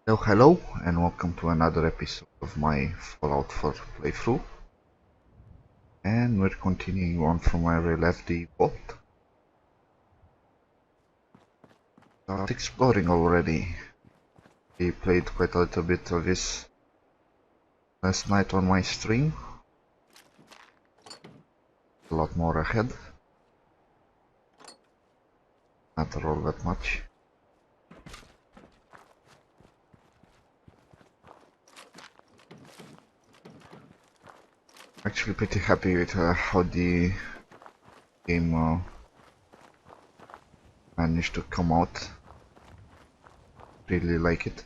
Hello, and welcome to another episode of my Fallout 4 playthrough. And we're continuing on from where we left the vault. Start exploring already. We played quite a little bit of this last night on my stream. A lot more ahead. Not all that much. Actually pretty happy with how the game managed to come out. Really like it.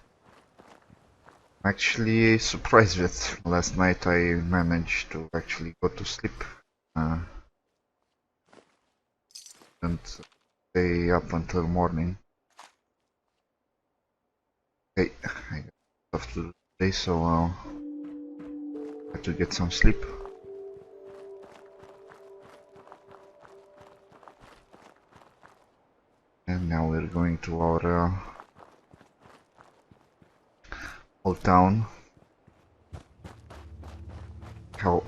Actually surprised that last night I managed to actually go to sleep and stay up until morning. Okay, I got stuff to do today, so I have to get some sleep. And now we're going to our old town. How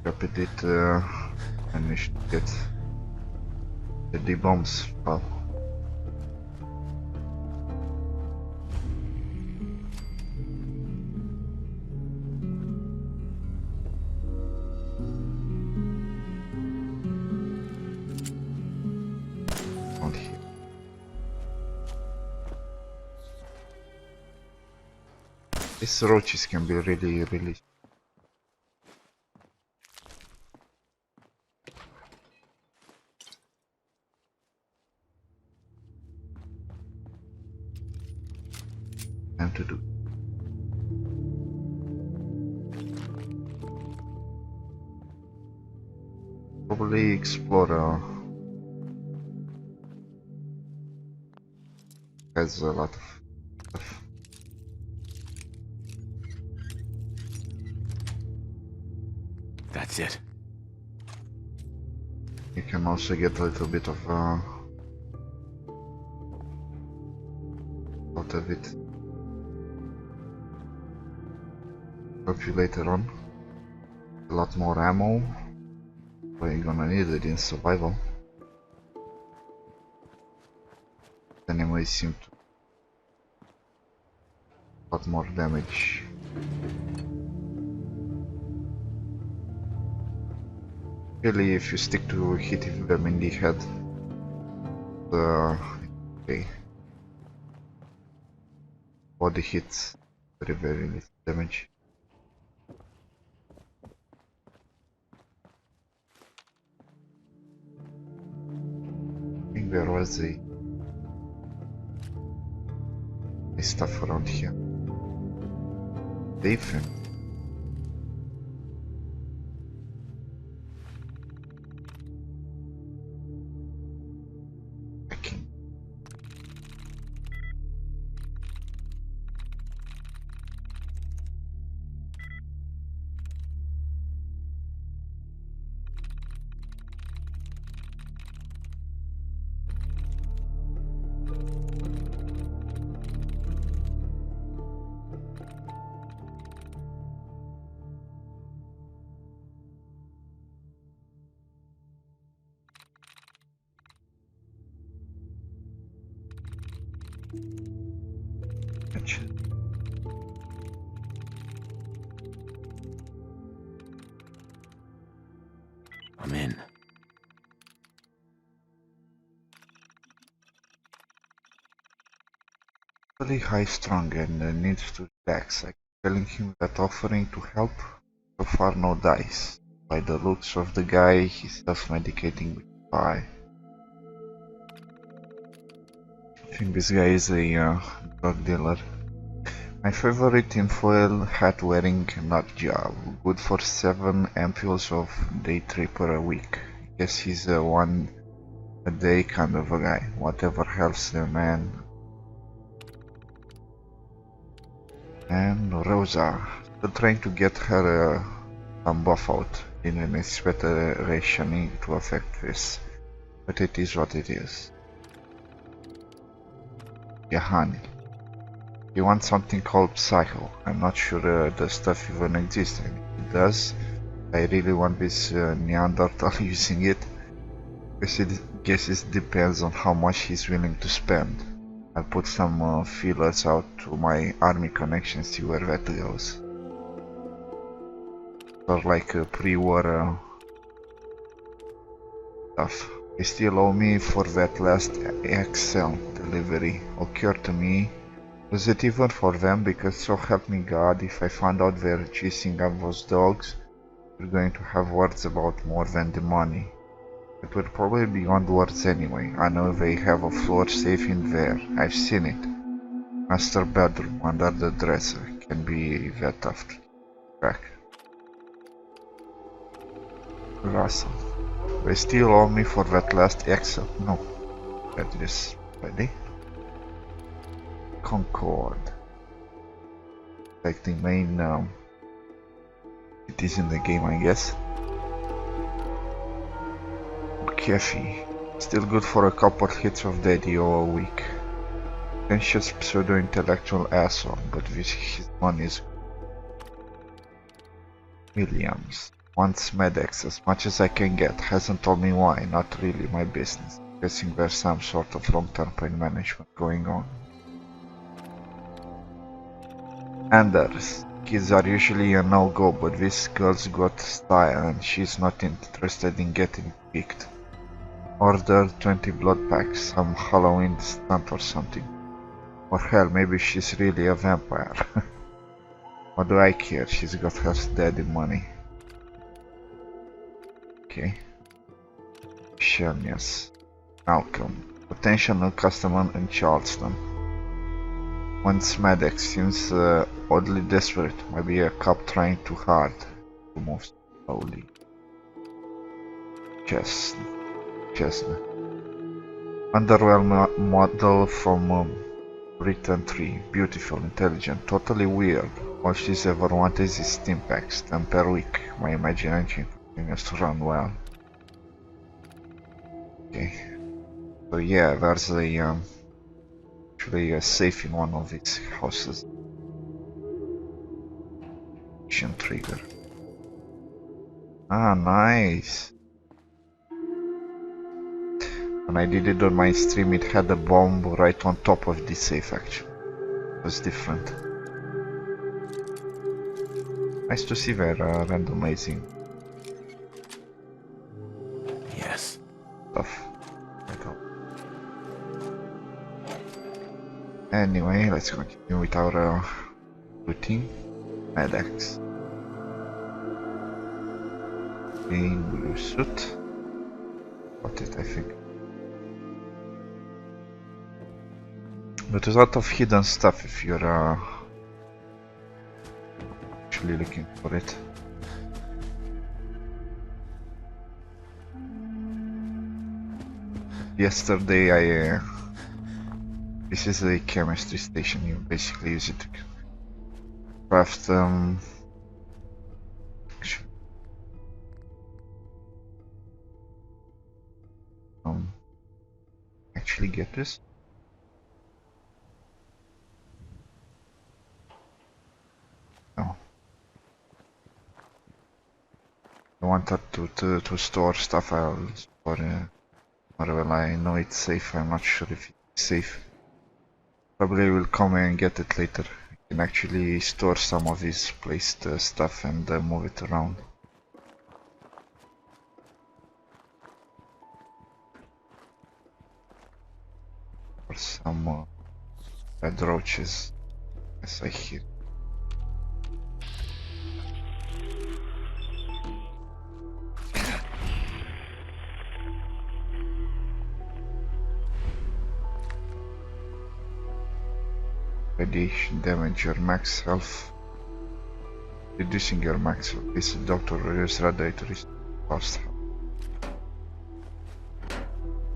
rapid it managed to get the bombs well. Out here. These roaches can be really time to do. Probably explore has a lot of stuff. That's it. You can also get a little bit of out of it. Help you later on. A lot more ammo. But you're gonna need it in survival. Enemies seem to a lot more damage. Really, if you stick to hitting them in the head, okay. Body hits very little damage. I think there was a stuff around here. Different. I'm in. Really high strung and needs to relax. I'm telling him that offering to help. So far no dice. By the looks of the guy, he's self-medicating with pie. I think this guy is a drug dealer. My favorite tinfoil hat wearing nut job. Good for 7 ampules of day tripper a week. Guess he's a one a day kind of a guy. Whatever helps the man. And Rosa. Still trying to get her some buff out. Didn't expect rationing to affect this. But it is what it is. Yeah, honey. He wants something called Psycho. I'm not sure the stuff even exists, and if it does, I really want this Neanderthal using it. Guess it depends on how much he's willing to spend. I'll put some feelers out to my army connections, see where that goes. Or like pre-war stuff. They still owe me for that last XL delivery. Occurred to me, was it even for them? Because so help me God, if I found out they're chasing up those dogs, we're going to have words about more than the money. It will probably be on words anyway. I know they have a floor safe in there. I've seen it. Master bedroom under the dresser. Can be that tough to crack. Russell. They still owe me for that last exit. No. That is ready. Concord. Like the main it is in the game, I guess. Kefi. Still good for a couple hits of Daddy-O a week. Pretentious pseudo-intellectual asshole, but with his money is Williams. Wants Medex as much as I can get. Hasn't told me why. Not really my business. Guessing there's some sort of long-term pain management going on. Anders. Kids are usually a no-go, but this girl's got style and she's not interested in getting picked. Order 20 blood packs, some Halloween stunt or something. Or hell, maybe she's really a vampire. What do I care? She's got her daddy money. Okay. Shelnius. Malcolm. Potential customer in Charleston. Once Maddox seems oddly desperate. Maybe a cop trying too hard to move slowly. Chestnut. Underwhelmed model from Britain 3. Beautiful, intelligent, totally weird. All she's ever wanted is steam packs, 10 per week. My imagination continues to run well. Okay. So yeah, there's actually a safe in one of its houses. Action trigger. Ah, nice. When I did it on my stream, it had a bomb right on top of the safe actually. It was different. Nice to see their randomizing. Yes. Stuff. Anyway, let's continue with our routine. Medex. In blue suit. Got it, I think. But there's a lot of hidden stuff if you're actually looking for it. Yesterday this is a chemistry station. You basically use it to craft actually get this. No. I wanted to store stuff. I'll store well, I know it's safe. I'm not sure if it's safe. Probably will come and get it later. I can actually store some of this placed stuff and move it around. Or some red roaches, as I hear. Radiation damage your max health. Reducing your max health. This doctor reduces radiatory cost.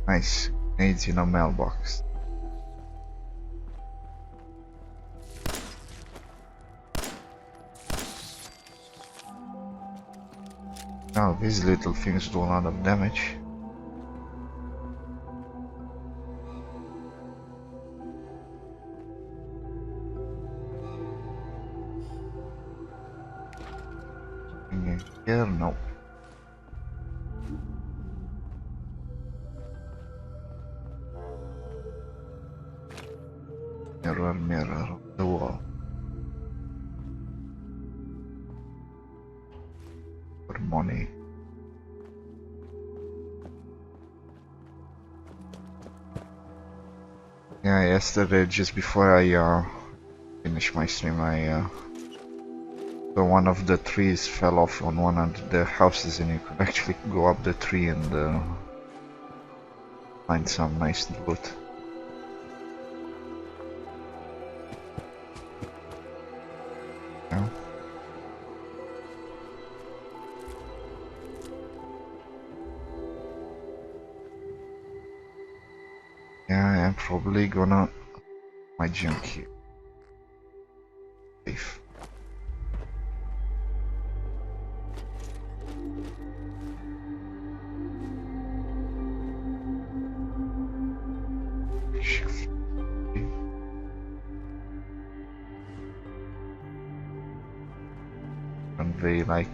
Nice. Needs in a mailbox. Now these little things do a lot of damage. Here, no. Mirror, mirror on the wall. For money. Yeah, yesterday, just before I finished my stream, so one of the trees fell off on one of the houses, and you could actually go up the tree and find some nice loot. Yeah. Yeah, I'm probably gonna my junk here. Safe. Shift. And they like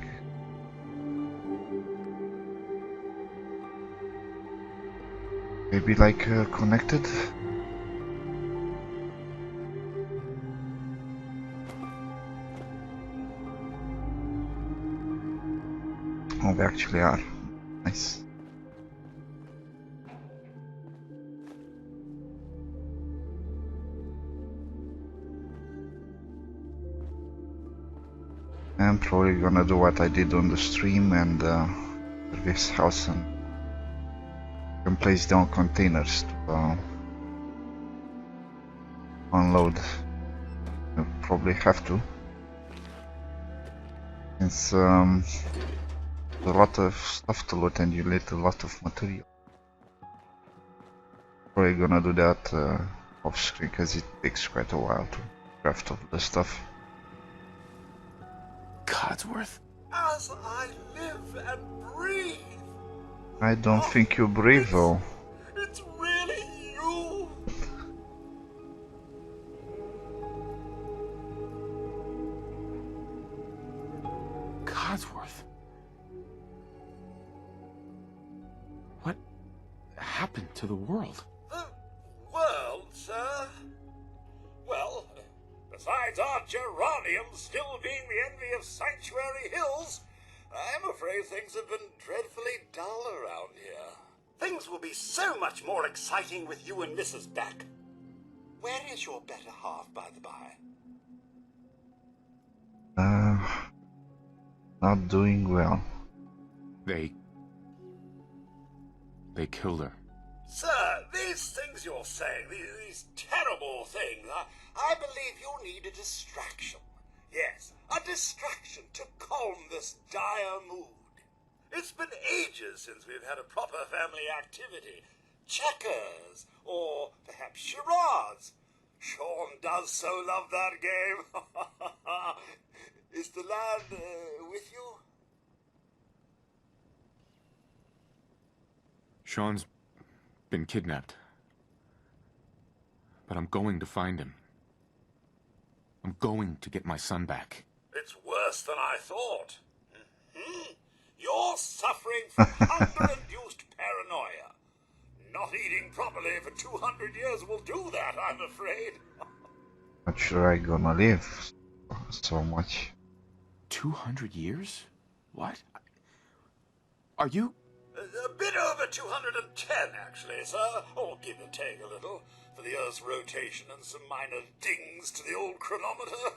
maybe like connected. Oh, they actually are. Nice. I'm probably gonna do what I did on the stream and this house and can place down containers to unload. I'll probably have to. It's a lot of stuff to loot and you need a lot of material. Probably gonna do that off screen because it takes quite a while to craft all the stuff. Cogsworth? As I live and breathe. I don't think you breathe though. It's really you. Cogsworth? What happened to the world? The world, sir? Well, besides our geranium still being the envy of Sanctuary Hills, I'm afraid things have been dreadfully dull around here. Things will be so much more exciting with you and Mrs. back. Where is your better half, by the by? Not doing well. They killed her. Sir, these things you're saying, these terrible things, I believe you need a distraction. Yes, a distraction to calm this dire mood. It's been ages since we've had a proper family activity. Checkers, or perhaps charades. Sean does so love that game. Is the lad with you? Sean's been kidnapped. But I'm going to find him. I'm going to get my son back. It's worse than I thought. You're suffering from hunger-induced paranoia. Not eating properly for 200 years will do that, I'm afraid. Not sure I'm gonna live so much. 200 years? What? Are you... A bit over 210, actually, sir. Or give or take a little, for the Earth's rotation and some minor dings to the old chronometer.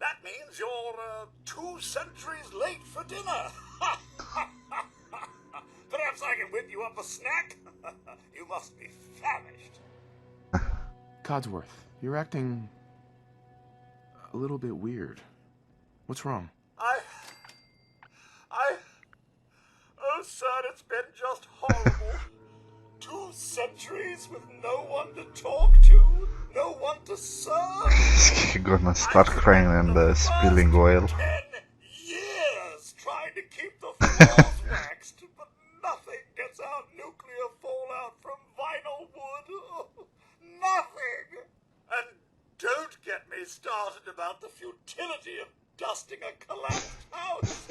That means you're 2 centuries late for dinner. Perhaps I can whip you up a snack? You must be famished. Cogsworth, you're acting... a little bit weird. What's wrong? Oh, sir, it's been just horrible. 2 centuries with no one to talk to, no one to serve. You're gonna start crying and spilling oil. 10 years trying to keep the floors waxed, but nothing gets out nuclear fallout from vinyl wood. Nothing. And don't get me started about the futility of dusting a collapsed house.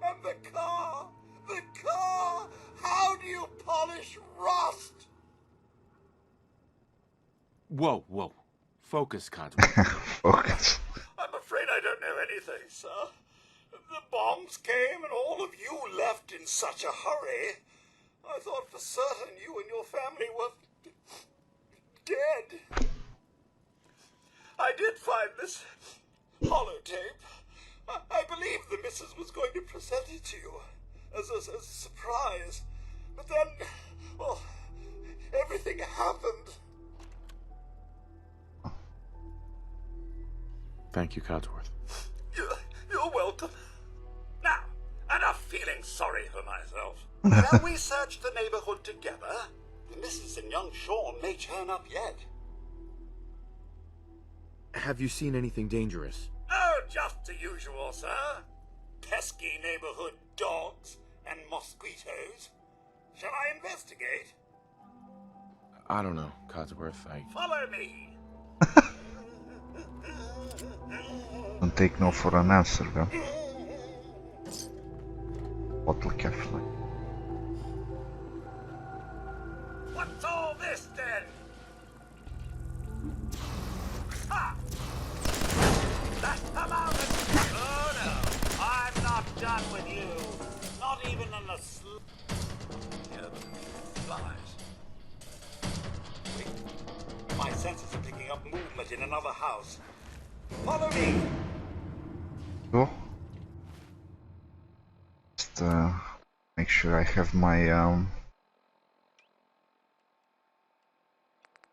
And the car! The car! How do you polish rust? Whoa, whoa. Focus, Cogsworth. Focus. I'm afraid I don't know anything, sir. The bombs came and all of you left in such a hurry. I thought for certain you and your family were dead. I did find this holotape. I believe the missus was going to present it to you as a surprise. But then, well, everything happened. Thank you, Cogsworth. You're welcome. Now, enough feeling sorry for myself. Shall we search the neighborhood together? The missus and young Sean may turn up yet. Have you seen anything dangerous? Oh, just the usual, sir. Pesky neighborhood dogs and mosquitoes. Shall I investigate? I don't know, Cogsworth. Follow me. Don't take no for an answer, though. Bottle carefully. What's all this, then? Ha! That's come out of... Oh, no. I'm not done with you. Not even in the Yeah, but flies. Wait. My senses are picking up movement in another house. Follow me. So, just make sure I have my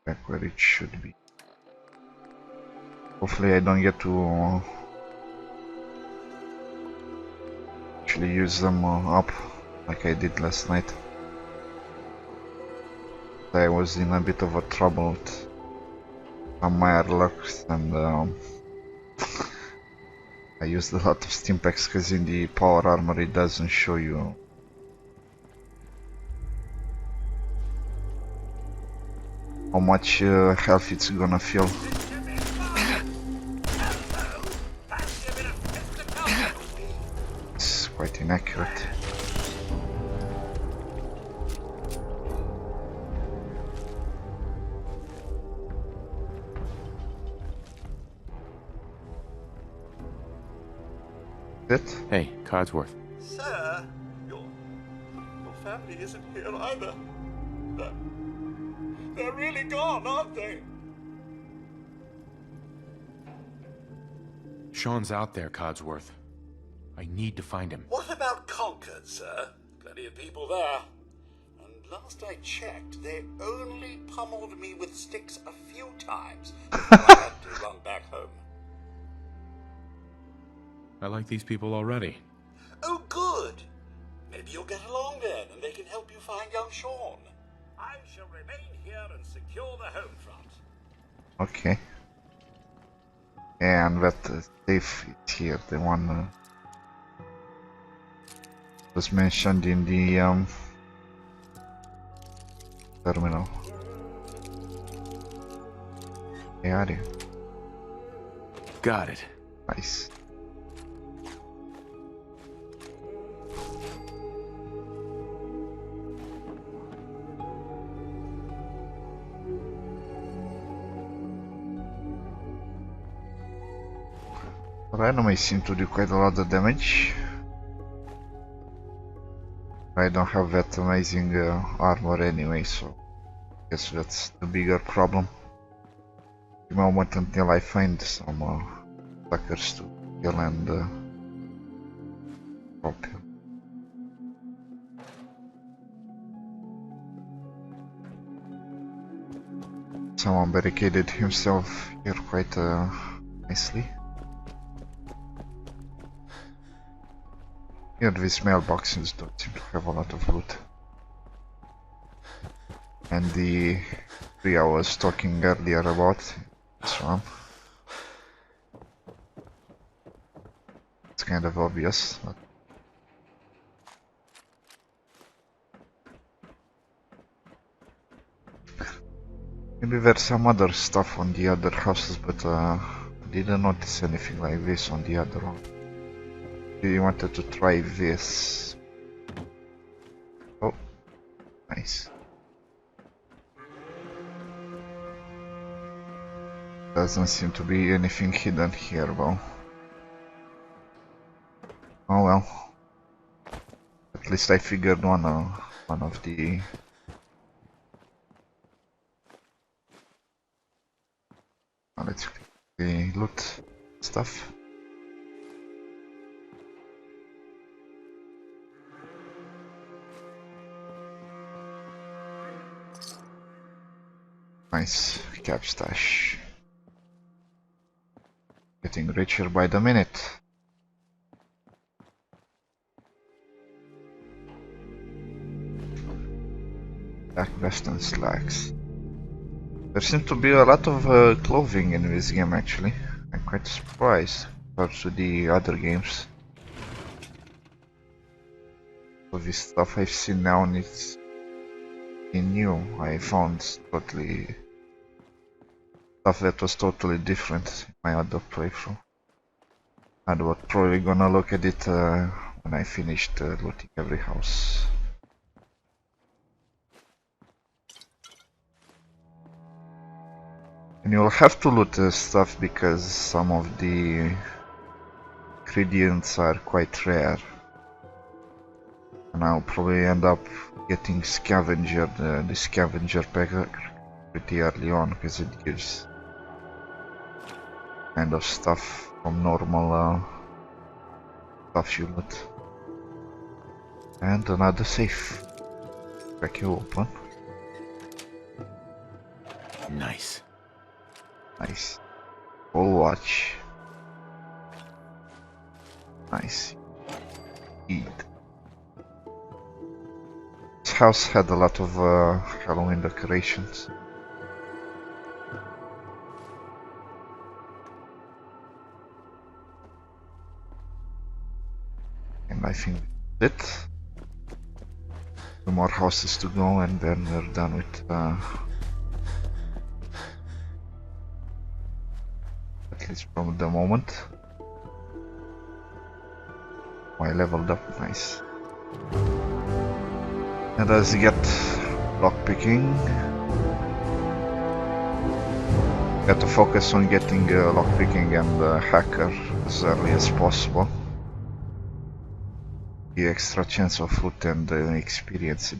back where it should be. Hopefully I don't get to actually use them up like I did last night. I was in a bit of a trouble with some mirelocks and I used a lot of stim packs because in the power armor it doesn't show you how much health it's gonna feel. It's quite inaccurate. It? Hey, Cogsworth. Sir, your family isn't here either. They're really gone, aren't they? Sean's out there, Cogsworth. I need to find him. What about Concord, sir? Plenty of people there. And last I checked, they only pummeled me with sticks a few times before I had to run back home. I like these people already. Oh, good. Maybe you'll get along then, and they can help you find young Sean. I shall remain here and secure the home front. Okay. And that safe is here, the one was mentioned in the terminal. Where are you? Got it. Nice. Enemies seem to do quite a lot of damage. I don't have that amazing armor anyway, so I guess that's the bigger problem. The moment until I find some suckers to kill and drop him. Someone barricaded himself here quite nicely. Here these mailboxes don't seem to have a lot of loot. And the tree I was talking earlier about, this one. It's kind of obvious, but maybe there's some other stuff on the other houses, but I didn't notice anything like this on the other one. He wanted to try this. Oh, nice. Doesn't seem to be anything hidden here though. Oh well. At least I figured one of the... let's quickly loot stuff. Nice cap stash. Getting richer by the minute. Black vest and slacks. There seems to be a lot of clothing in this game actually. I'm quite surprised compared to the other games. So this stuff I've seen now is new. I found totally stuff that was totally different in my other playthrough. I was probably gonna look at it when I finished looting every house. And you'll have to loot stuff because some of the ingredients are quite rare. And I'll probably end up getting the scavenger pack pretty early on because it gives kind of stuff from normal stuff you loot. And another safe. Crack you open. Nice. Nice. Full watch. Nice. Eat. This house had a lot of Halloween decorations. And I think that's it. 2 more houses to go and then we're done with at least from the moment. I leveled up, nice. And as you get lockpicking, got to focus on getting lockpicking and hacker as early as possible. The extra chance of loot and experience.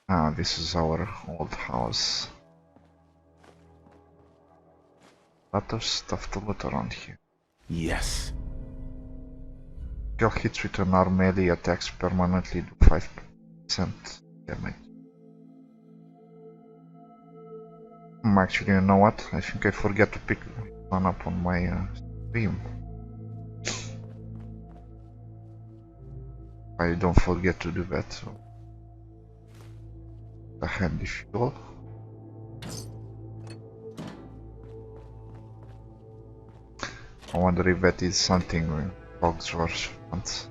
Ah, this is our old house. Lot of stuff to loot around here. Yes. Kill hits with an arm melee attacks permanently do 5% damage. Actually, you know what? I think I forget to pick one up on my stream. I don't forget to do that, so... The handy fuel. I wonder if that is something Cogsworth wants.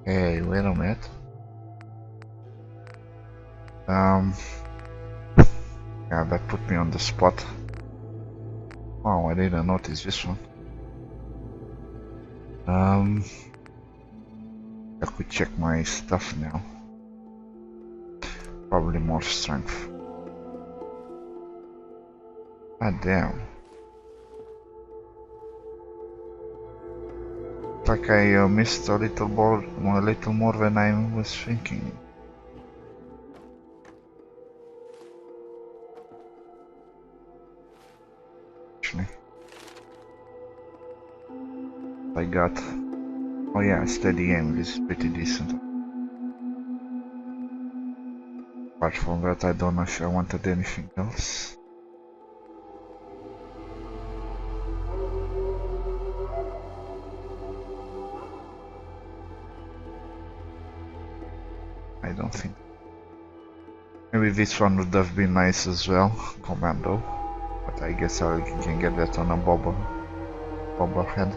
Hey, wait a minute. Yeah, that put me on the spot. Wow, I didn't notice this one. I could check my stuff now. Probably more strength. Ah, damn. Like I missed a little more than I was thinking. Actually, I got. Oh yeah, steady aim is pretty decent. Apart from that, I don't know if I wanted anything else. I don't think. Maybe this one would have been nice as well, Commando. But I guess I can get that on a Bobblehead.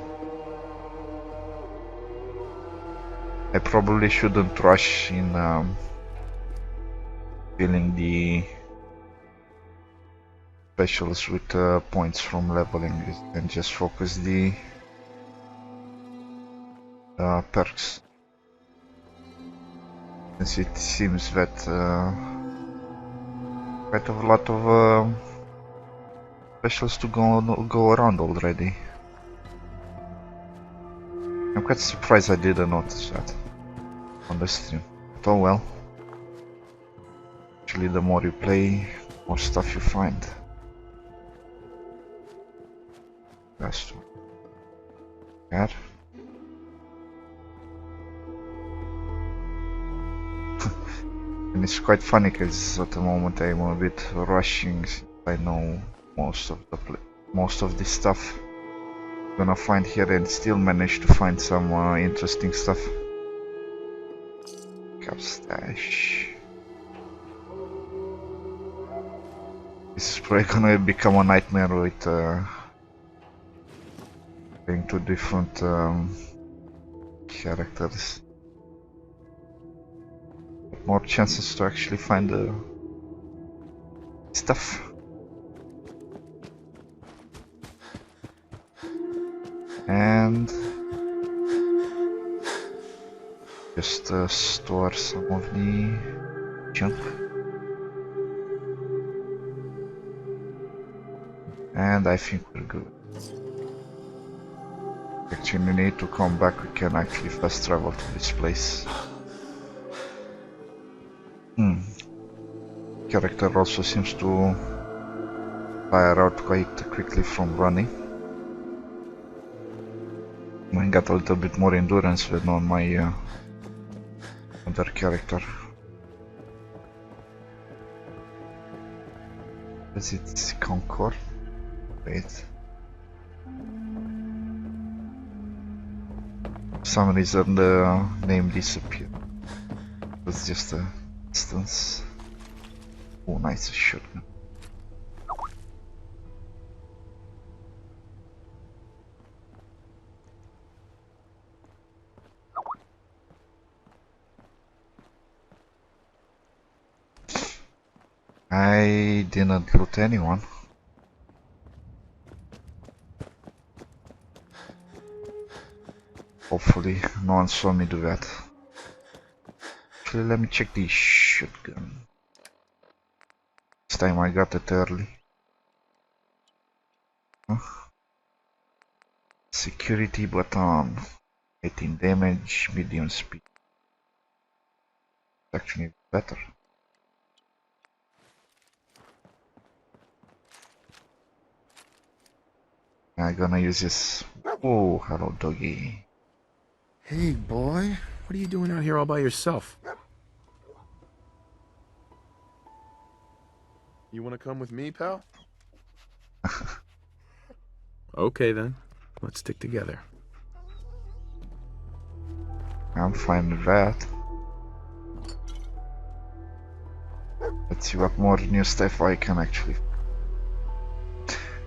I probably shouldn't rush in filling the specials with points from leveling and just focus the perks. Since it seems that quite a lot of specials to go around already. I'm quite surprised I didn't notice that on the stream. But oh well. Actually, the more you play, the more stuff you find. Last one. Cat. And it's quite funny because at the moment I'm a bit rushing. I know most of this stuff I'm gonna find here and still manage to find some interesting stuff. Cap stash. This is probably gonna become a nightmare with going to different characters. More chances to actually find the stuff. And just store some of the junk. And I think we're good. Actually, we need to come back. We can actually fast travel to this place. Character also seems to tire out quite quickly from running. I got a little bit more endurance than on my other character. Is it Concord? Wait. For some reason the name disappeared. It was just a distance. Oh, nice shotgun. I didn't loot anyone. Hopefully no one saw me do that. Actually, let me check the shotgun. This time I got it early. Security button. 18 damage, medium speed. Actually better. I'm gonna use this. Oh, hello doggy. Hey, boy. What are you doing out here all by yourself? You want to come with me, pal? Okay, then. Let's stick together. I'm fine with that. Let's see what more new stuff I can actually.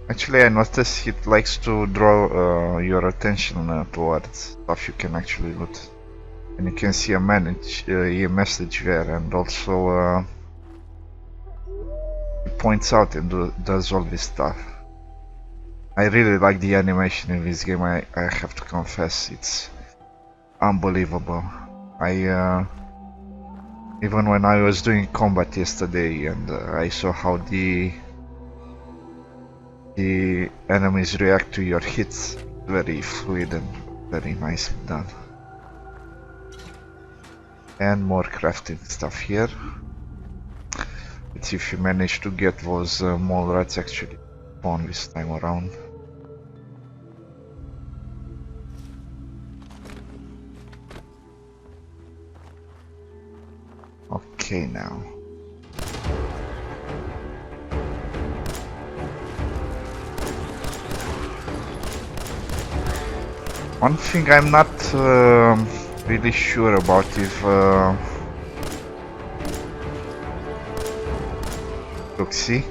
Actually, I noticed it likes to draw your attention towards stuff you can actually loot. And you can see a message there, and also it points out and does all this stuff. I really like the animation in this game, I have to confess, it's unbelievable. Even when I was doing combat yesterday and I saw how the enemies react to your hits, very fluid and very nicely done. And more crafting stuff here. Let's see if you manage to get those mole rats actually spawn this time around. Okay now. One thing I'm not really sure about if look, see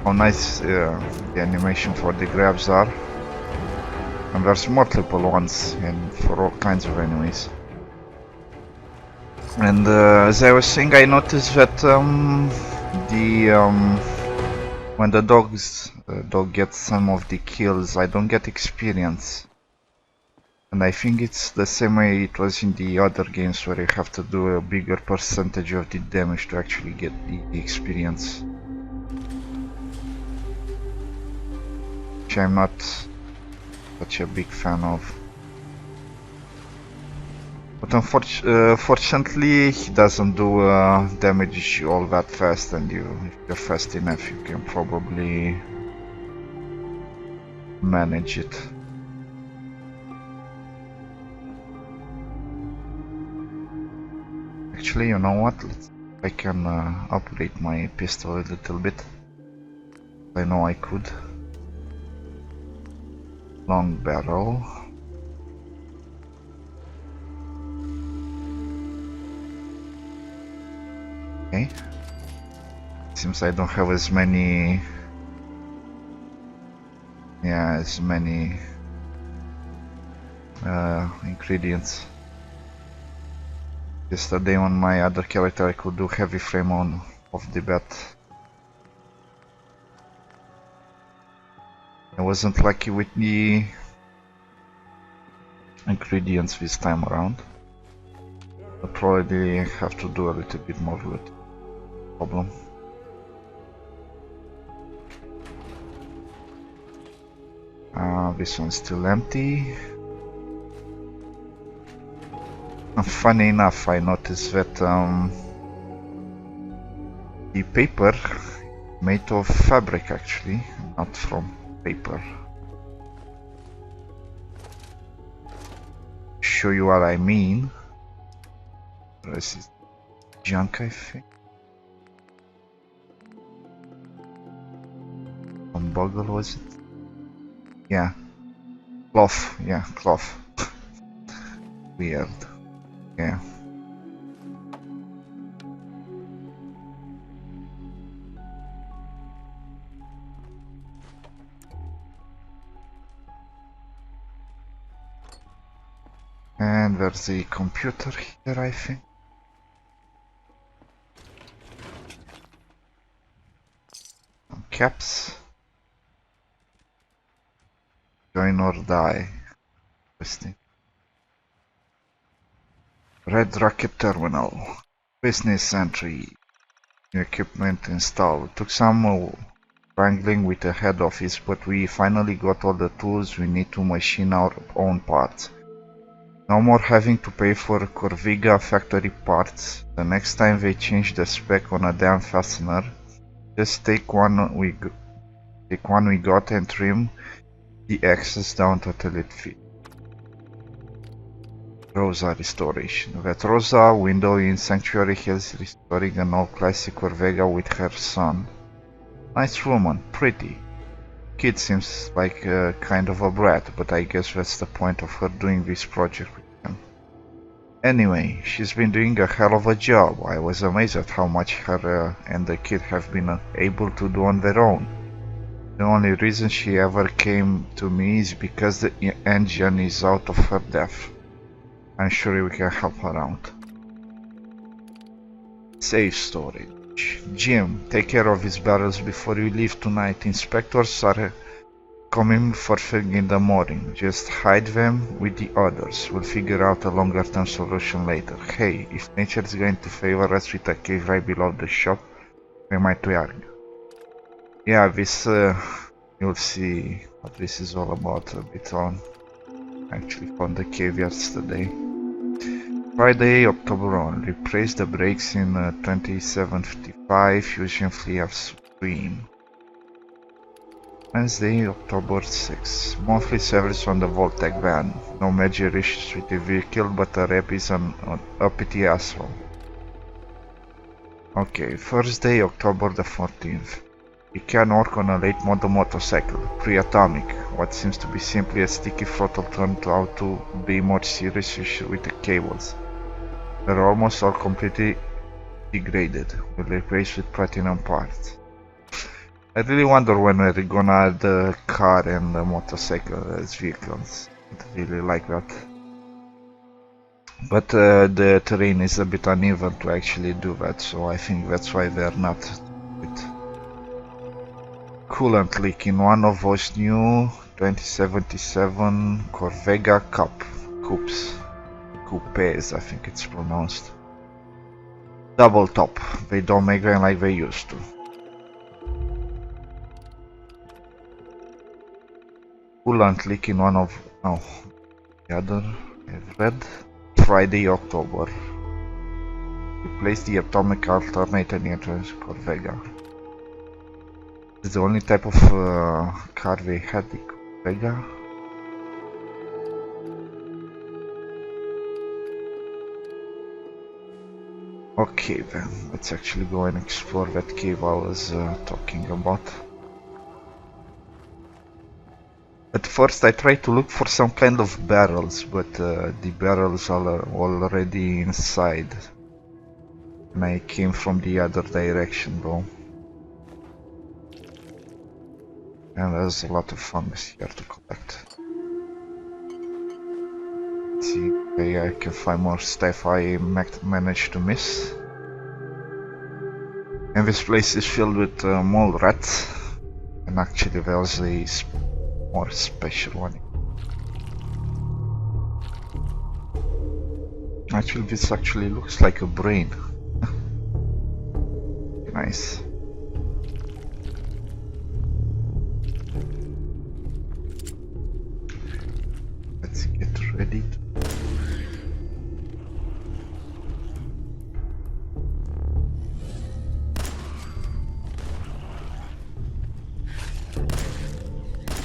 how nice the animation for the grabs are, and there's multiple ones and for all kinds of enemies. And as I was saying, I noticed that when the dog gets some of the kills, I don't get experience. And I think it's the same way it was in the other games where you have to do a bigger percentage of the damage to actually get the experience. Which I'm not such a big fan of. But unfortunately, he doesn't do damage all that fast, and if you're fast enough, you can probably manage it. Actually, you know what? I can upgrade my pistol a little bit. I know I could. Long barrel. Okay. Seems I don't have as many. Yeah, as many ingredients. Yesterday on my other character I could do heavy frame on off the bat. I wasn't lucky with the ingredients this time around. I'll probably have to do a little bit more with it. Problem. This one's still empty. Funny enough, I noticed that the paper made of fabric actually, not from paper. Show you what I mean. This is junk, I think. Some boggle was it? Yeah. Cloth, yeah, cloth. Weird. Yeah. And there's the computer here, I think. Some caps. Join or die. Interesting. Red Rocket Terminal. Business entry. New equipment installed. Took some wrangling with the head office, but we finally got all the tools we need to machine our own parts. No more having to pay for Corviga factory parts. The next time they change the spec on a damn fastener, just take one we got and trim the excess down until it fits. Rosa restoration. That Rosa window in Sanctuary Hills restoring an old classic Corvega with her son. Nice woman, pretty. Kid seems like kind of a brat, but I guess that's the point of her doing this project with him. Anyway, she's been doing a hell of a job. I was amazed at how much her and the kid have been able to do on their own. The only reason she ever came to me is because the engine is out of her depth. I'm sure we can help her out. Safe storage. Jim, take care of his barrels before you leave tonight. Inspectors are coming for thing in the morning. Just hide them with the others. We'll figure out a longer term solution later. Hey, if nature is going to favor us with a cave right below the shop, we might argue. Yeah, this you'll see what this is all about a bit on. Actually found the cave yesterday. Friday, October 1. Replace the brakes in 2755 Fusion Flea Supreme. Wednesday, October 6. Monthly service on the Voltec van. No major issues with the vehicle, but the rep is an uppity asshole. Okay, Thursday, October the 14th. You can work on a late model motorcycle, pre-atomic. What seems to be simply a sticky throttle turned out to be more serious issue with the cables. They're almost all completely degraded. We'll replace with platinum parts. I really wonder when we're gonna add the car and the motorcycle as vehicles. I really like that. But the terrain is a bit uneven to actually do that, so I think that's why they're not with coolant leak in one of those new 2077 Corvega coupes, I think it's pronounced. Double top, they don't make them like they used to. Coolant leak in one of, the other I've read. Friday, October. Replace the atomic alternator near Corvega. It's the only type of car they had, the Corvega. Okay then, let's actually go and explore that cave I was talking about. At first I tried to look for some kind of barrels, but the barrels are already inside. And I came from the other direction though. And there's a lot of fungus here to collect. Let's see, okay, I can find more stuff I managed to miss. And this place is filled with mole rats. And actually there's a more special one. Actually, this actually looks like a brain. Nice. Let's get ready.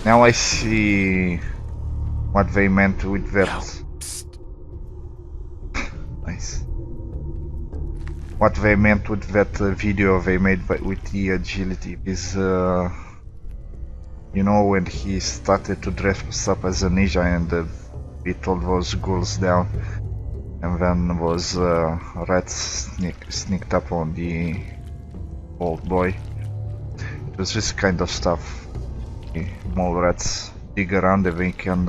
Now I see what they meant with that. Nice. What they meant with that video they made with the agility is, you know, when he started to dress up as a ninja and beat all those ghouls down, and then those rats sneaked up on the old boy. It was this kind of stuff. Mole rats dig around and they can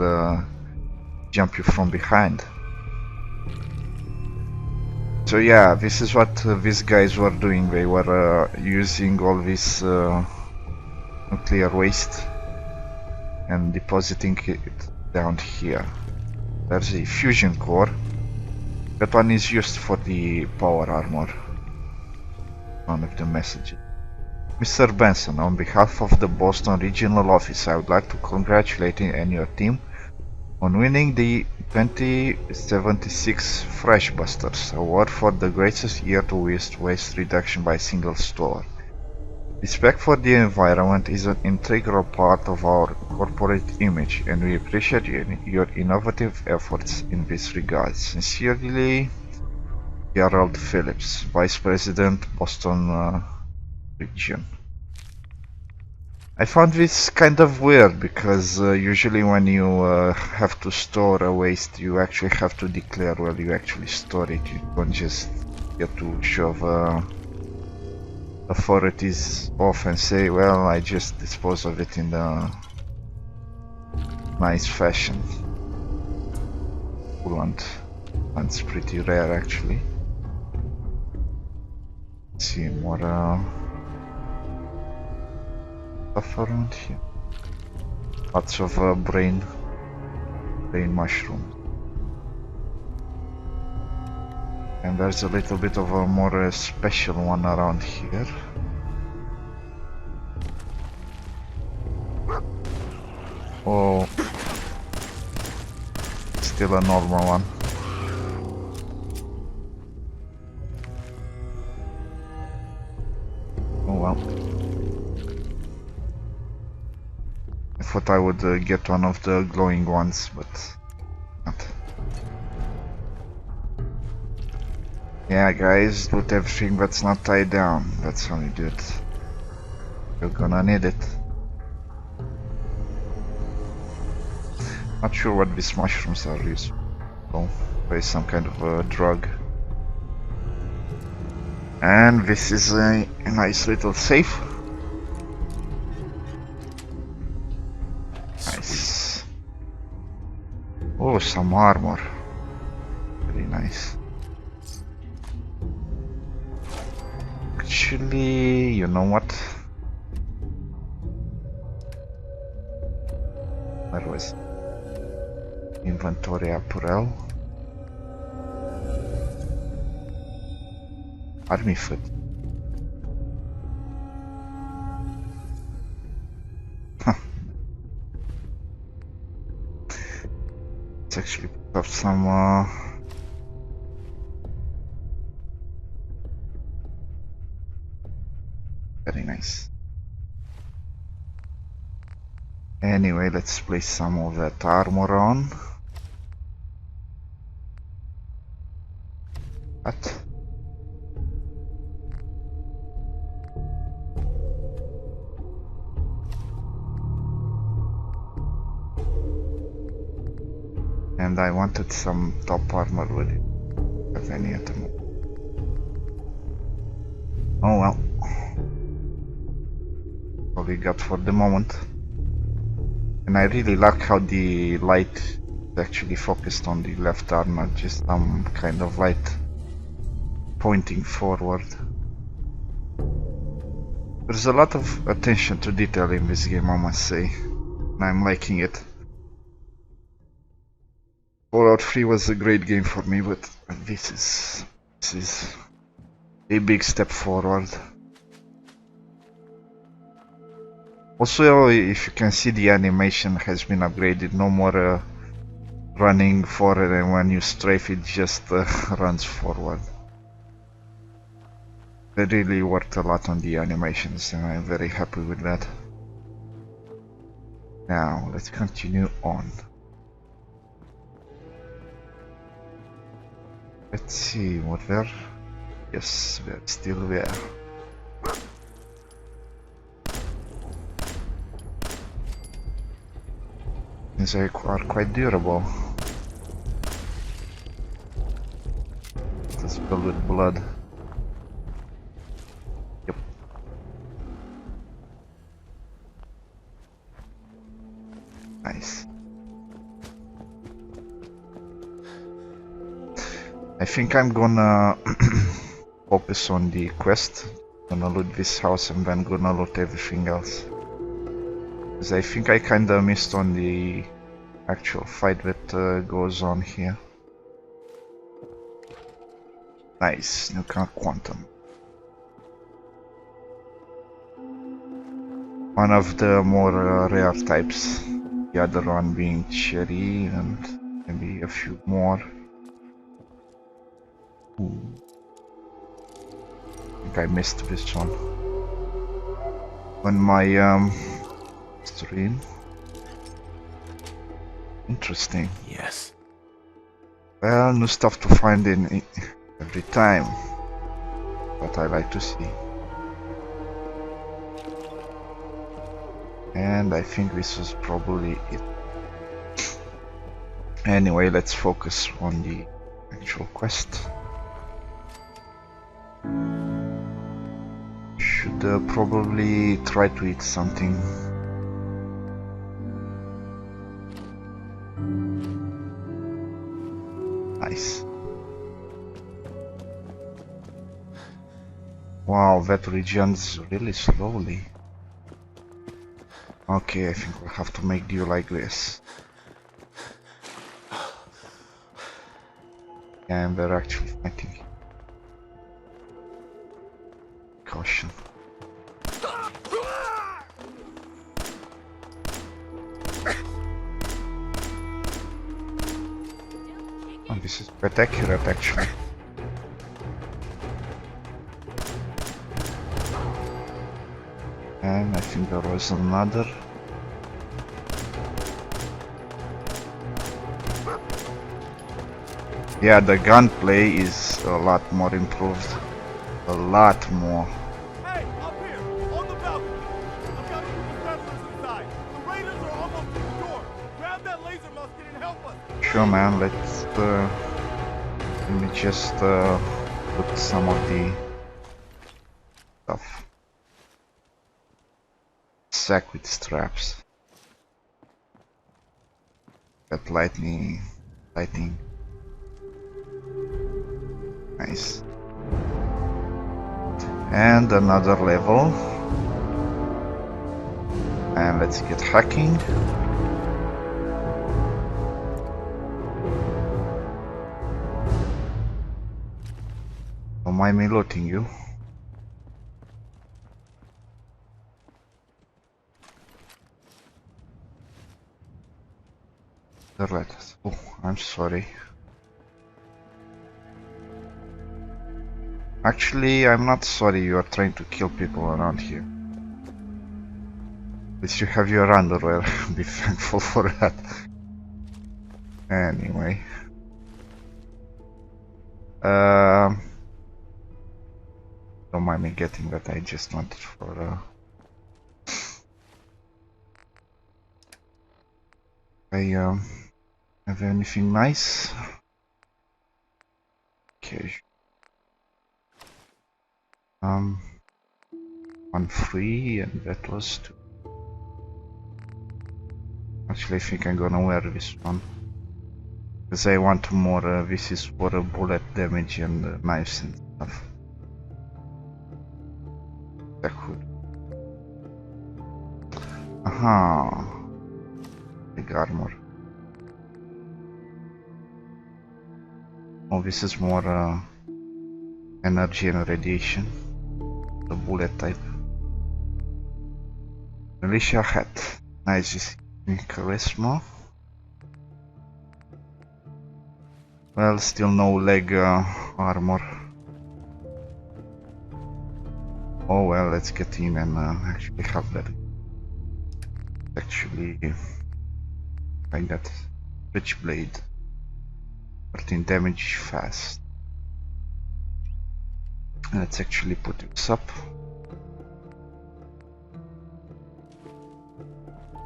jump you from behind. So yeah, this is what these guys were doing. They were using all this nuclear waste and depositing it down here. There's a fusion core. That one is used for the power armor. One of the messages. Mr. Benson, on behalf of the Boston Regional Office, I would like to congratulate you and your team on winning the 2076 Fresh Busters Award for the greatest year to waste reduction by single store. Respect for the environment is an integral part of our corporate image, and we appreciate your innovative efforts in this regard. Sincerely, Gerald Phillips, Vice President, Boston region. I found this kind of weird because usually when you have to store a waste, you actually have to declare where you actually store it. You don't just get to shove authorities off and say, well, I just dispose of it in a nice fashion. Coolant. That's pretty rare actually. Let's see more stuff around here. Lots of brain mushrooms. And there's a little bit of a more special one around here. Oh, still a normal one. Oh well. I thought I would get one of the glowing ones, but not. Yeah, guys, loot everything that's not tied down. That's how you do it. You're gonna need it. Not sure what these mushrooms are used for. There's some kind of a drug. And this is a nice little safe. Nice. Oh, some armor. Very nice. Actually, you know what? Where was inventory apparel? Army foot. Huh. Let's actually pick up some very nice. Anyway, let's place some of that armor on. What? And I wanted some top armor with it. Have any at the moment. Oh well. All we got for the moment. And I really like how the light is actually focused on the left arm, not just some kind of light pointing forward. There's a lot of attention to detail in this game, I must say, and I'm liking it. Fallout 3 was a great game for me, but this is a big step forward. Also, if you can see, the animation has been upgraded. No more running forward, and when you strafe it just runs forward. They really worked a lot on the animations, and I'm very happy with that. Now, let's continue on. Let's see, what there? Yes, we're still there. These are quite durable. It's filled with blood. Yep. Nice. I think I'm gonna focus on the quest. Gonna loot this house and then gonna loot everything else. Because I think I kinda missed on the actual fight that goes on here. Nice, new quantum. One of the more rare types. The other one being cherry and maybe a few more. Ooh. I think I missed this one. On my stream. Interesting. Yes. Well, new stuff to find in every time. What I like to see. And I think this was probably it. Anyway, let's focus on the actual quest. Should probably try to eat something. Nice. Wow, that regens really slowly. Okay, I think we'll have to make do like this. Yeah, and they're actually fighting. Caution. Oh, this is quite accurate actually. And I think there was another. Yeah, the gunplay is a lot more improved. A lot more. Hey, up here, on the balcony. I've got a group of settlers inside. The raiders are almost to the door. Grab that laser musket and help us. Sure, man. Let's let me just put some of the stuff. Sack with straps. That lighting. Nice. And another level. And let's get hacking. Don't mind me looting you. The letters. Oh, I'm sorry. Actually, I'm not sorry you are trying to kill people around here. At least you have your underwear. Be thankful for that. Anyway. Don't mind me getting that, I just wanted for have anything nice? Okay. One free, and that was 2. Actually, I think I'm gonna wear this one because I want more. This is for bullet damage and knives and stuff. That could. Aha. Big armor. Oh, this is more energy and radiation. The bullet type. Militia hat. Nice, this charisma. Well, still no leg armor. Oh well, let's get in and actually have that. Actually, like that. Rich blade. 13 damage fast. Let's actually put this up.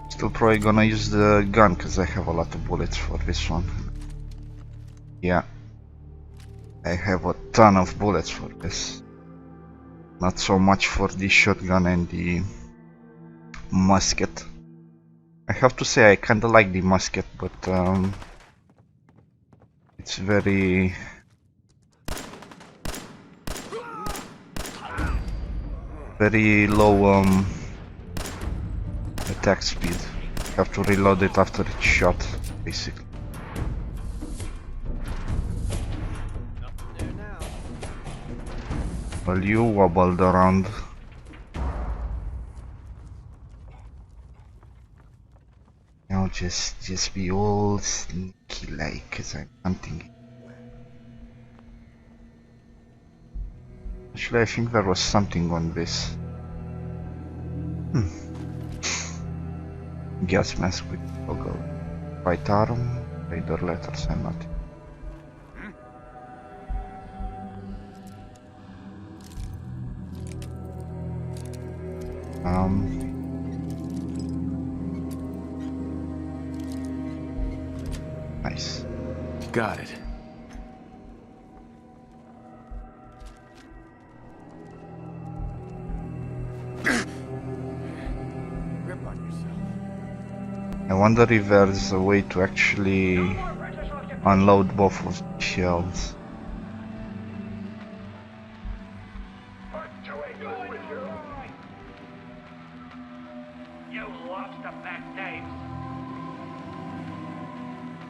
Still probably gonna use the gun because I have a lot of bullets for this one. Yeah, I have a ton of bullets for this. Not so much for the shotgun and the musket. I have to say I kinda like the musket, but it's very low attack speed. You have to reload it after each shot, basically. Well, you wobbled around. Now just be all sneaky like, cause I'm hunting. Actually, I think there was something on this. Gas mask with toggle. White arm, radar letters and nothing. Nice. Got it. Grip on yourself. I wonder if there's a way to actually unload both of the shells. You lobster back Daves.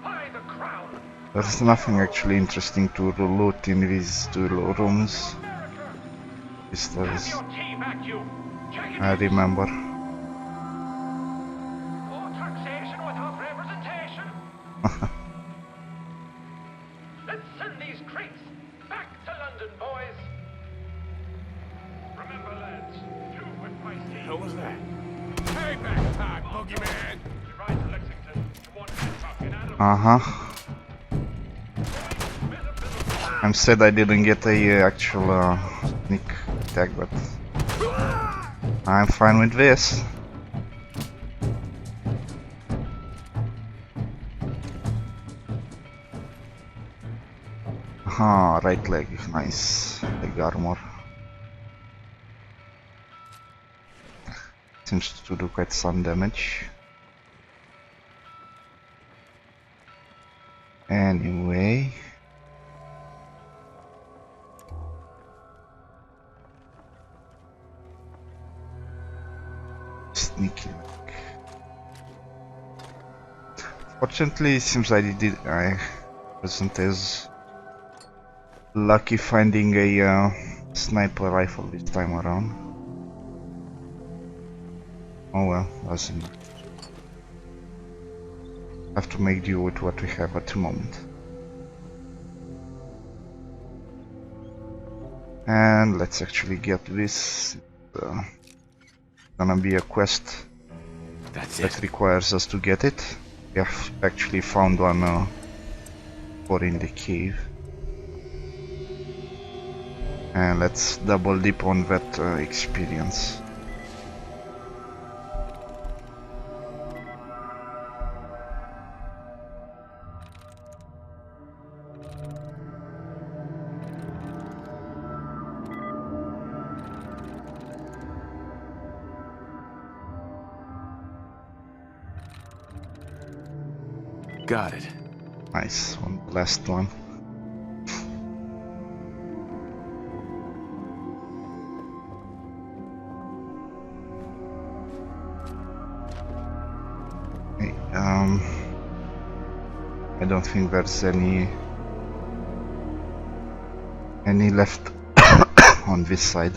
By the crown. There's nothing actually interesting to loot in these 2 rooms. Yes, there is. I remember. More taxation without representation. Let's send these crates back to London, boys. Remember, lads, 2 with my team. What was that? Payback time, boogeyman! You ride to Lexington to one truck in Adam. I'm sad I didn't get a actual sneak attack, but I'm fine with this. Aha, right leg, nice. Leg armor. Seems to do quite some damage. Anyway. sneaky. Fortunately, it seems I wasn't as lucky finding a sniper rifle this time around. Oh well, doesn't. Have to make do with what we have at the moment. And let's actually get this. Gonna be a quest that requires us to get it. We have actually found one for in the cave. And let's double dip on that experience. Got it. Nice, last one. Okay, I don't think there's any left on this side.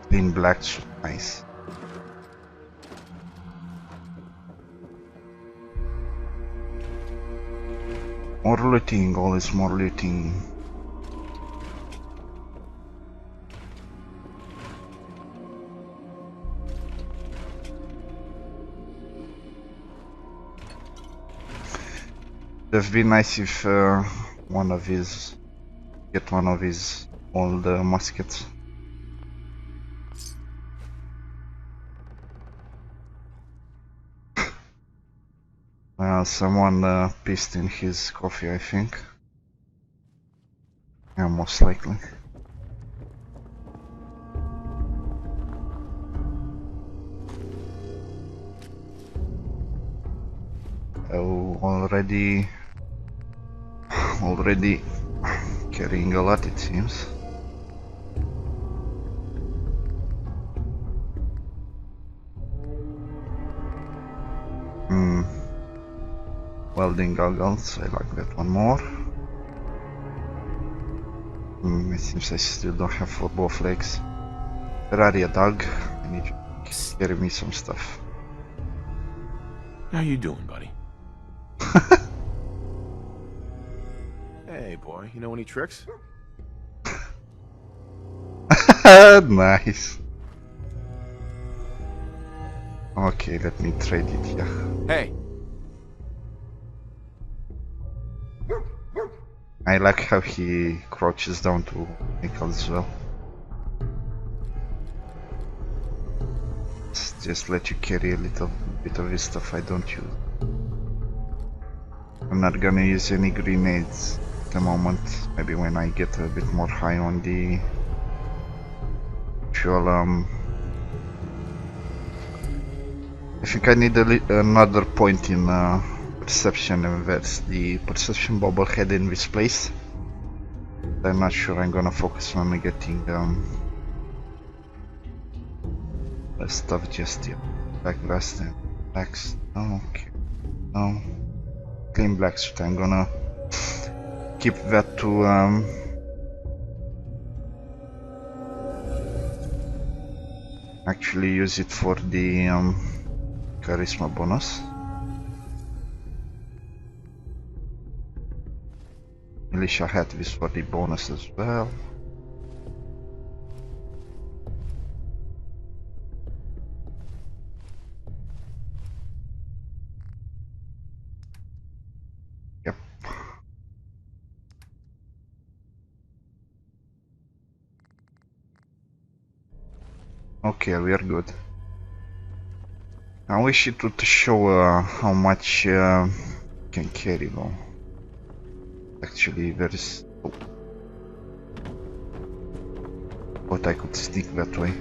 Clean black, so nice. More looting, always more looting. It would be nice if get one of his old muskets. Someone pissed in his coffee, I think. Yeah, most likely. Oh, already carrying a lot, it seems. Welding goggles, I like that one more. It seems I still don't have for both legs. Ferrari a dog, I need to carry me some stuff. How you doing, buddy? Hey, boy, you know any tricks? Nice. Okay, let me trade it here. Hey! I like how he crouches down to nickel as well. Just let you carry a little bit of this stuff I don't use. I'm not gonna use any grenades at the moment. Maybe when I get a bit more high on the actual I think I need another point in perception, and that's the perception bobblehead in this place. I'm not sure I'm gonna focus on getting the stuff just yet. Black vest and blacks. Oh, okay. No. Clean black suit. I'm gonna keep that to actually use it for the charisma bonus. Militia hat is for the bonus as well. Yep. Okay, we are good. I wish it would show how much can carry though. Actually, there is. Oh. But I could sneak that way.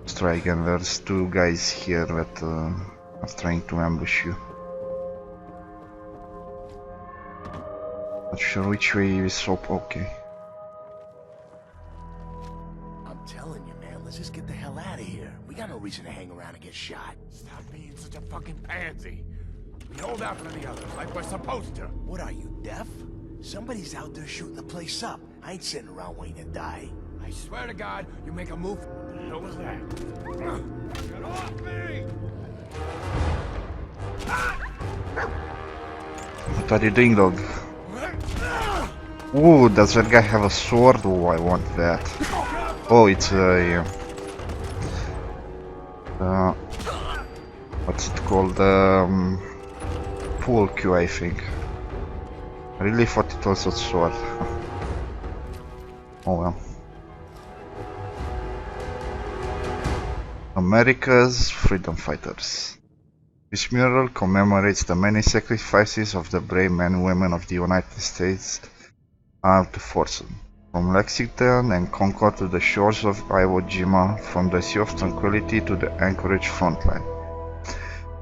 Let's try again. There's two guys here that are trying to ambush you. Not sure which way is up. Okay. got no reason to hang around and get shot. Stop being such a fucking pansy. We hold out for the others like we're supposed to. What are you, deaf? Somebody's out there shooting the place up. I ain't sitting around waiting to die. I swear to God, you make a move. What the hell was that? Get off me! What are you doing, dog? Ooh, does that guy have a sword? Oh, I want that. Oh, it's a... what's it called? Pool cue, I think. I really thought it was a sword. Oh well. America's freedom fighters. This mural commemorates the many sacrifices of the brave men and women of the United States Armed Forces, from Lexington and Concord to the shores of Iwo Jima, from the Sea of Tranquility to the Anchorage frontline.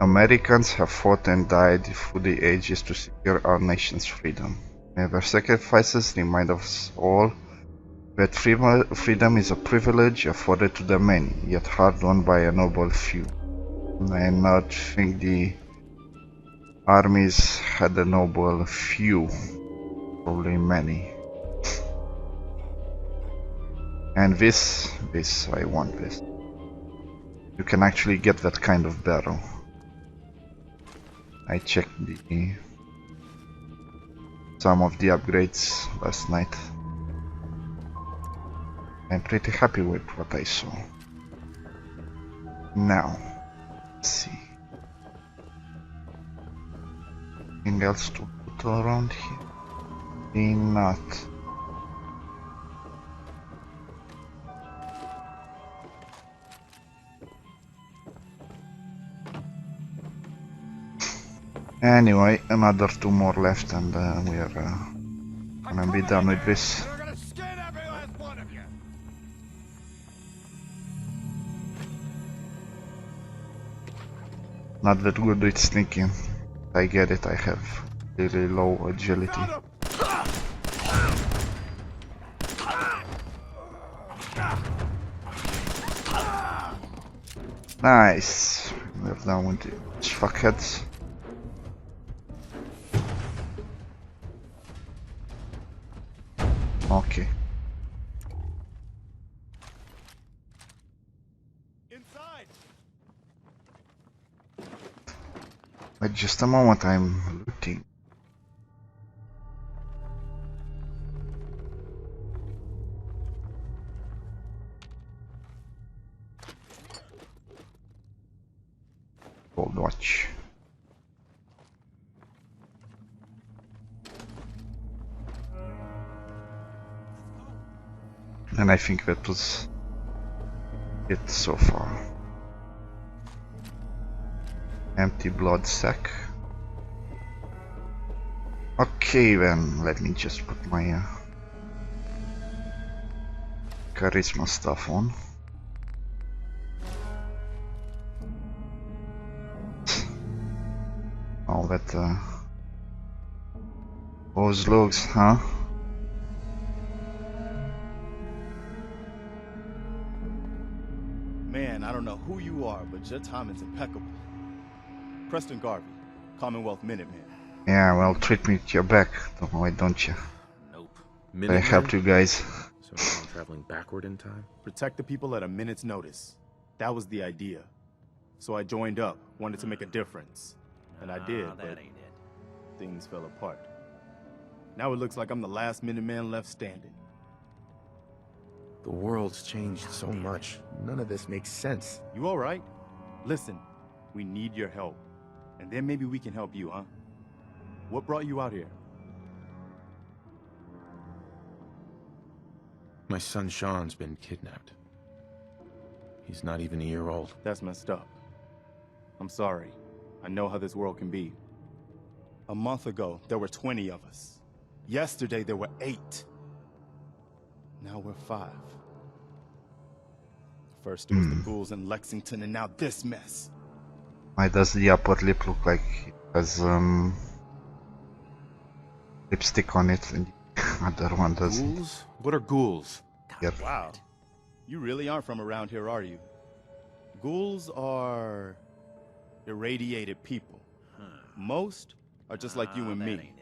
Americans have fought and died through the ages to secure our nation's freedom. May their sacrifices remind us all that freedom is a privilege afforded to the many, yet hard-won by a noble few. I not think the armies had a noble few, probably many. And this, I want this. You can actually get that kind of barrel. I checked some of the upgrades last night. I'm pretty happy with what I saw. Now, let's see. Anything else to put around here? Maybe not. Anyway, another 2 more left and we are gonna be done with this. We're gonna skin every last one of you. Not that good with sneaking. I get it, I have really low agility. Nice! We're done with these fuckheads. Okay. Inside. Wait just a moment, I'm looting. Gold watch. And I think that was it so far. Empty blood sack. Okay then, let me just put my charisma stuff on. All that those looks, huh? Man, I don't know who you are, but your timing's impeccable. Preston Garvey, Commonwealth Minuteman. Yeah, well, treat me to your back, why don't you? Nope. I helped you guys. So now I'm traveling backward in time? Protect the people at a minute's notice. That was the idea. So I joined up, wanted to make a difference. And I did, but things fell apart. Now it looks like I'm the last Minuteman left standing. The world's changed so much. None of this makes sense. You alright? Listen, we need your help. And then maybe we can help you, huh? What brought you out here? My son Sean's been kidnapped. He's not even a year old. That's messed up. I'm sorry. I know how this world can be. A month ago, there were 20 of us. Yesterday, there were 8. Now we're 5. First it was the ghouls in Lexington, and now this mess. Why does the upper lip look like it has lipstick on it and the other one doesn't? Ghouls? What are ghouls? Yep. Wow. You really aren't from around here, are you? Ghouls are irradiated people. Most are just like you and me.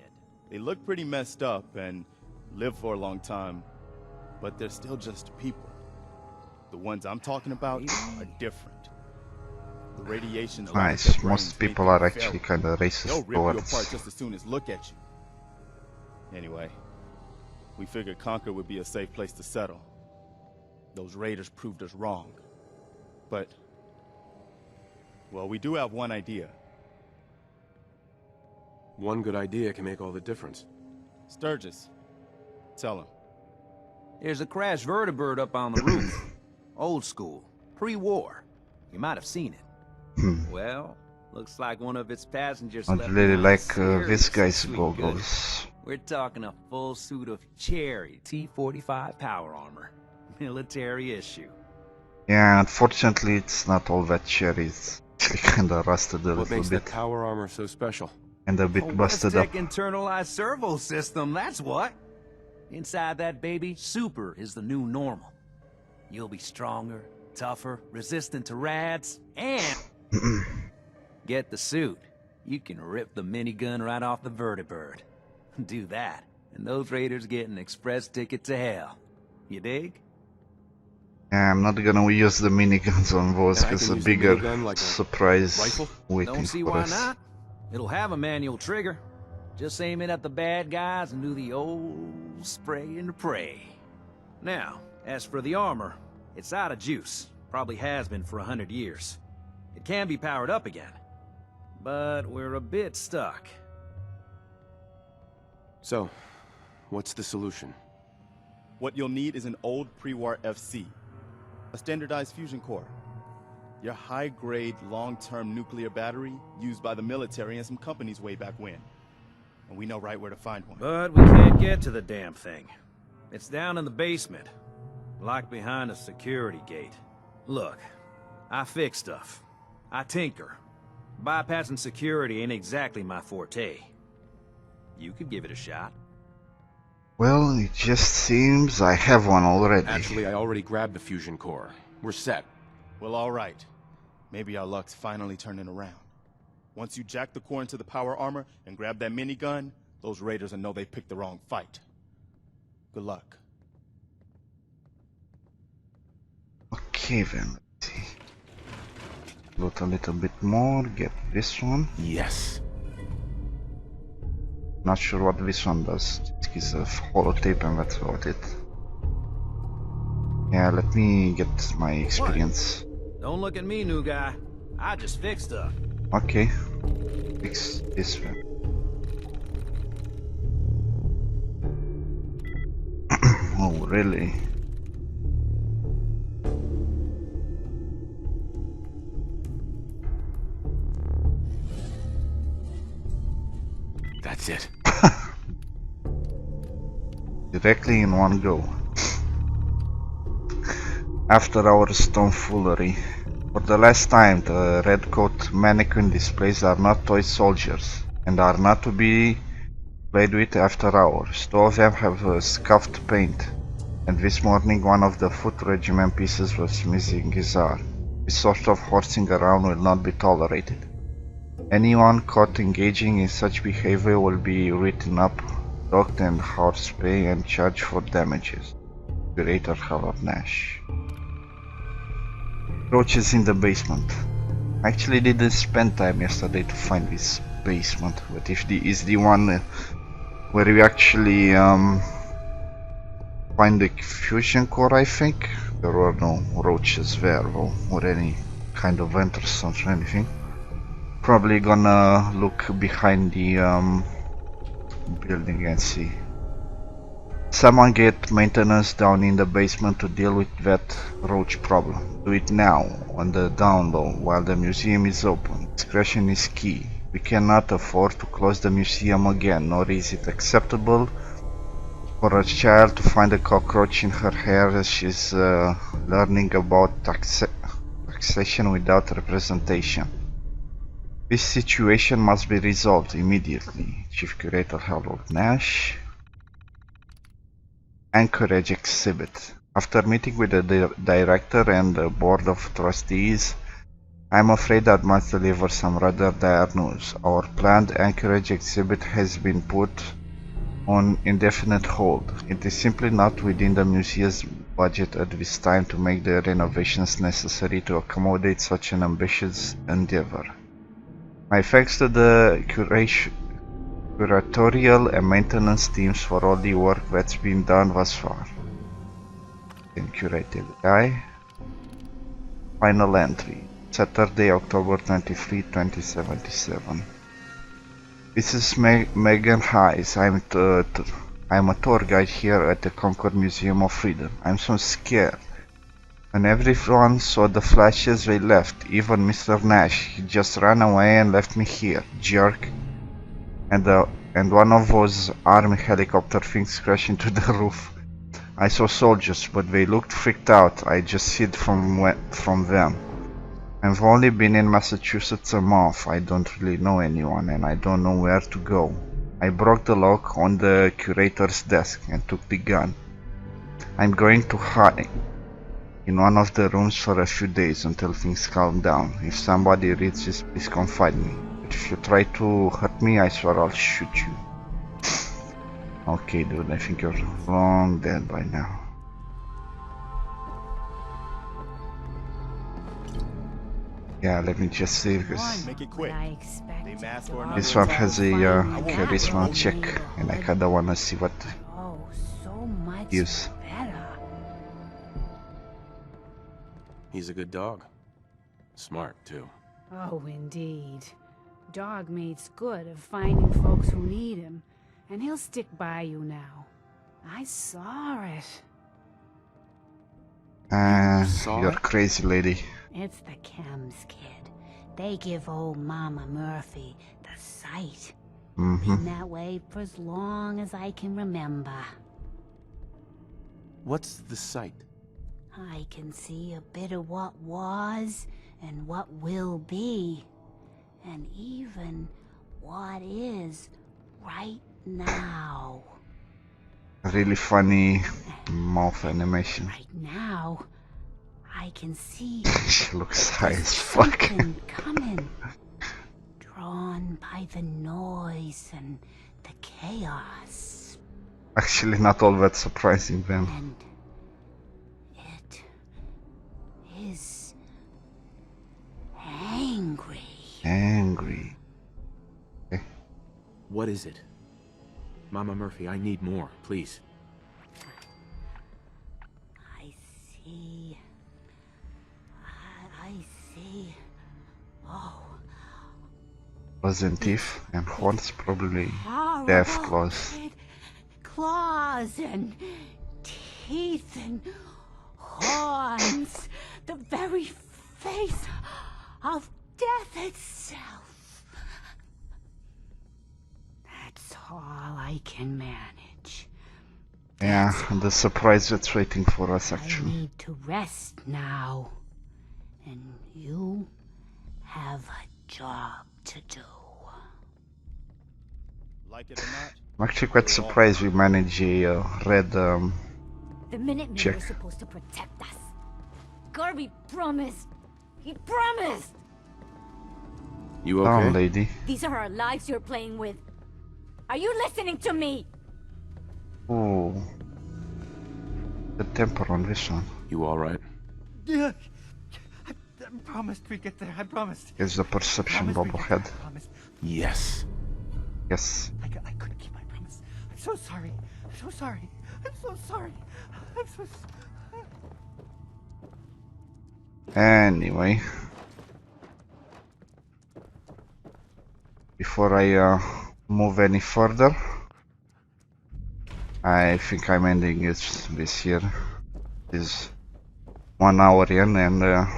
They look pretty messed up and live for a long time, but they're still just people. The ones I'm talking about are different. The radiation allows their Nice. brains Most to make people them are actually feral. kind of They'll racist rip you apart towards. just as soon as look at you. Anyway, we figured Concord would be a safe place to settle. Those raiders proved us wrong. But, well, we do have one idea. One good idea can make all the difference. Sturgis, tell him. There's a crashed vertibird up on the roof. Old school, pre-war. You might have seen it. Well, looks like one of its passengers I left really behind like this seriously guy's sweet goggles. goodies. We're talking a full suit of cherry T-45 power armor. Military issue. Yeah, unfortunately it's not all that cherry. It's actually kind of rusted a What little makes bit that power armor so special? and a bit busted up. Holistic internalized servo system, that's what. Inside that baby, super is the new normal. You'll be stronger, tougher, resistant to rads, and get the suit. You can rip the minigun right off the vertibird. Do that, and those raiders get an express ticket to hell. You dig? Yeah, I'm not gonna use the miniguns on those And I because can a use the bigger minigun like a surprise rifle? waiting Don't see for why us. not. It'll have a manual trigger. Just aim it at the bad guys and do the old spray and pray. Now, as for the armor, it's out of juice. Probably has been for 100 years. It can be powered up again. But we're a bit stuck. So, what's the solution? What you'll need is an old pre-war FC, a standardized fusion core, your high-grade, long-term nuclear battery used by the military and some companies way back when. And we know right where to find one. But we can't get to the damn thing. It's down in the basement, locked behind a security gate. Look, I fix stuff. I tinker. Bypassing security ain't exactly my forte. You could give it a shot. Well, it just seems I have one already. Actually, I already grabbed the fusion core. We're set. Well, all right. Maybe our luck's finally turning around. Once you jack the core into the power armor and grab that minigun, those raiders will know they picked the wrong fight. Good luck. Okay then, let's see. Loot a little bit more, get this one. Yes. Not sure what this one does. It gives a holotape and that's about it. Yeah, let me get my experience. Don't look at me, new guy. I just fix stuff. Okay. Fix this one. Oh, really? That's it. Directly in one go. After our tomfoolery. For the last time, the red coat mannequin displays are not toy soldiers and are not to be played with after hours. Two of them have scuffed paint, and this morning one of the foot regiment pieces was missing his arm. This sort of horsing around will not be tolerated. Anyone caught engaging in such behavior will be written up, docked and horse pay and charged for damages. Curator Howard Nash. Roaches in the basement. I actually didn't spend time yesterday to find this basement, but if the is the one where we actually find the fusion core, I think there were no roaches there or any kind of ventressons or anything. Probably gonna look behind the building and see. Someone get maintenance down in the basement to deal with that roach problem. Do it now, on the down low, while the museum is open. Discretion is key. We cannot afford to close the museum again, nor is it acceptable for a child to find a cockroach in her hair as she's learning about taxation without representation. This situation must be resolved immediately. Chief Curator Harold Nash. Anchorage exhibit. After meeting with the director and the board of trustees, I'm afraid I must deliver some rather dire news. Our planned Anchorage exhibit has been put on indefinite hold. It is simply not within the museum's budget at this time to make the renovations necessary to accommodate such an ambitious endeavor. My thanks to the curatorial and maintenance teams for all the work that's been done thus far. Then curated guy. Final entry. Saturday, October 23, 2077. This is Megan Hayes. I'm a tour guide here at the Concord Museum of Freedom. I'm so scared. When everyone saw the flashes, they left. Even Mr. Nash. He just ran away and left me here. Jerk. And one of those army helicopter things crashed into the roof. I saw soldiers, but they looked freaked out. I just hid from them. I've only been in Massachusetts a month. I don't really know anyone and I don't know where to go. I broke the lock on the curator's desk and took the gun. I'm going to hide in one of the rooms for a few days until things calm down. If somebody reads this, please confide me. But if you try to hurt me, I swear I'll shoot you. Okay, dude, I think you're long dead by now. Yeah, let me just see because Make it quick. They mask for another this one has a attack. charisma check, and I kinda wanna see what Oh, so much use. better. He's a good dog. Smart, too. Oh, indeed. Dogmeat's good at finding folks who need him, and he'll stick by you now. I saw it. You're crazy, lady. It's the chems, kid. They give old Mama Murphy the sight. Been that way for as long as I can remember. What's the sight? I can see a bit of what was and what will be, and even what is right now. Really funny mouth animation. Right now, I can see She looks high as fuck. something coming, drawn by the noise and the chaos. Actually, not all that surprising then. And it is angry. Angry. What is it? Mama Murphy, I need more, please. I see. I see. Oh. Wasn't teeth and horns, probably death claws. Claws and teeth and horns. The very face of death itself. That's all I can manage. Yeah, and the surprise that's waiting for us I actually. need to rest now. And you have a job to do. Like it or not, I'm actually quite surprised we managed a red The Minutemen check. were supposed to protect us. Garvey promised. He promised. You okay? lady. These are our lives you're playing with. Are you listening to me? Oh, the temper on this one. You alright? Yeah. I promised we'd get there. I promised. Is the perception Promised we'd get there. bobblehead? I promised. Yes. Yes. I couldn't keep my promise. I'm so sorry. I'm so sorry. I'm so sorry. I'm so Anyway, before I move any further, I think I'm ending it this here. Is 1 hour in and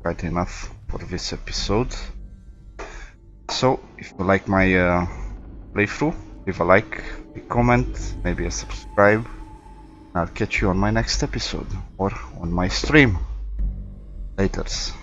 quite enough for this episode. So if you like my playthrough, leave a like, a comment, maybe a subscribe. I'll catch you on my next episode or on my stream. Laters.